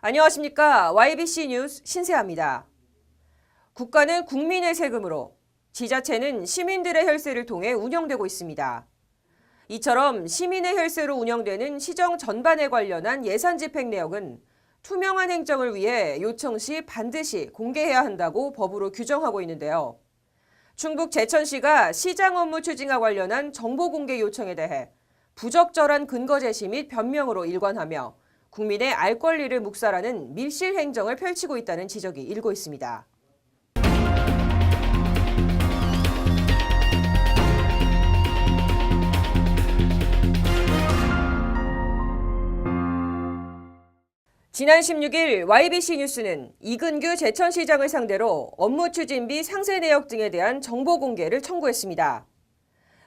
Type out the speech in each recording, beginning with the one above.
안녕하십니까. YBC 뉴스 신세아입니다. 국가는 국민의 세금으로, 지자체는 시민들의 혈세를 통해 운영되고 있습니다. 이처럼 시민의 혈세로 운영되는 시정 전반에 관련한 예산 집행 내역은 투명한 행정을 위해 요청 시 반드시 공개해야 한다고 법으로 규정하고 있는데요. 충북 제천시가 시장 업무 추진과 관련한 정보 공개 요청에 대해 부적절한 근거 제시 및 변명으로 일관하며 국민의 알 권리를 묵살하는 밀실 행정을 펼치고 있다는 지적이 일고 있습니다. 지난 16일 YBC 뉴스는 이근규 제천시장을 상대로 업무 추진비 상세 내역 등에 대한 정보 공개를 청구했습니다.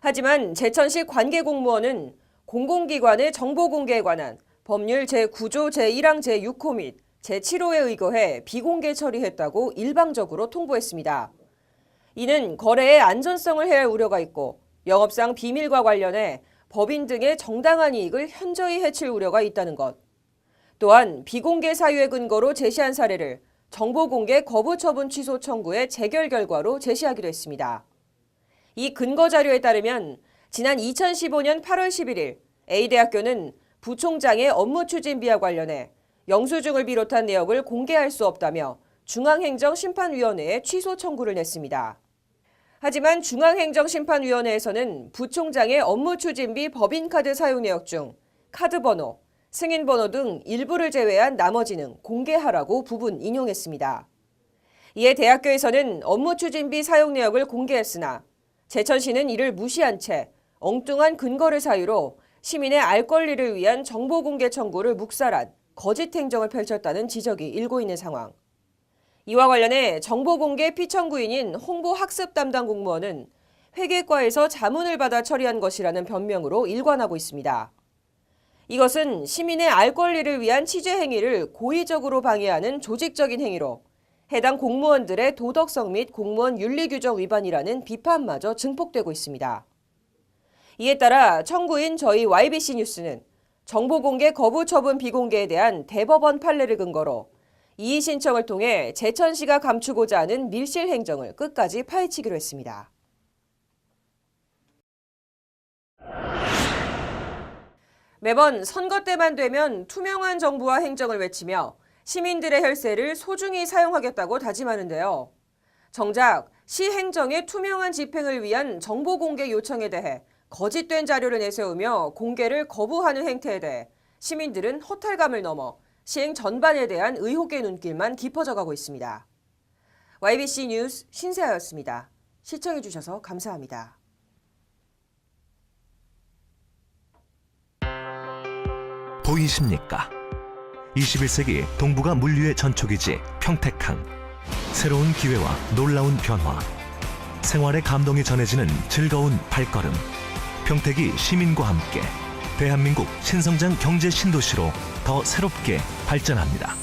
하지만 제천시 관계공무원은 공공기관의 정보 공개에 관한 법률 제9조 제1항 제6호 및 제7호에 의거해 비공개 처리했다고 일방적으로 통보했습니다. 이는 거래의 안전성을 해할 우려가 있고 영업상 비밀과 관련해 법인 등의 정당한 이익을 현저히 해칠 우려가 있다는 것. 또한 비공개 사유의 근거로 제시한 사례를 정보공개 거부 처분 취소 청구의 재결 결과로 제시하기도 했습니다. 이 근거 자료에 따르면 지난 2015년 8월 11일 A대학교는 부총장의 업무 추진비와 관련해 영수증을 비롯한 내역을 공개할 수 없다며 중앙행정심판위원회에 취소 청구를 냈습니다. 하지만 중앙행정심판위원회에서는 부총장의 업무 추진비 법인카드 사용 내역 중 카드 번호, 승인 번호 등 일부를 제외한 나머지는 공개하라고 부분 인용했습니다. 이에 대학교에서는 업무 추진비 사용 내역을 공개했으나 제천시는 이를 무시한 채 엉뚱한 근거를 사유로 시민의 알 권리를 위한 정보 공개 청구를 묵살한 거짓 행정을 펼쳤다는 지적이 일고 있는 상황. 이와 관련해 정보 공개 피청구인인 홍보학습 담당 공무원은 회계과에서 자문을 받아 처리한 것이라는 변명으로 일관하고 있습니다. 이것은 시민의 알 권리를 위한 취재 행위를 고의적으로 방해하는 조직적인 행위로 해당 공무원들의 도덕성 및 공무원 윤리 규정 위반이라는 비판마저 증폭되고 있습니다. 이에 따라 청구인 저희 YBC 뉴스는 정보공개 거부 처분 비공개에 대한 대법원 판례를 근거로 이의 신청을 통해 제천시가 감추고자 하는 밀실 행정을 끝까지 파헤치기로 했습니다. 매번 선거 때만 되면 투명한 정부와 행정을 외치며 시민들의 혈세를 소중히 사용하겠다고 다짐하는데요. 정작 시 행정의 투명한 집행을 위한 정보 공개 요청에 대해 거짓된 자료를 내세우며 공개를 거부하는 행태에 대해 시민들은 허탈감을 넘어 시행 전반에 대한 의혹의 눈길만 깊어져 가고 있습니다. YBC 뉴스 신세아였습니다. 시청해주셔서 감사합니다. 보이십니까? 21세기 동북아 물류의 전초기지 평택항. 새로운 기회와 놀라운 변화. 생활의 감동이 전해지는 즐거운 발걸음. 평택이 시민과 함께 대한민국 신성장 경제 신도시로 더 새롭게 발전합니다.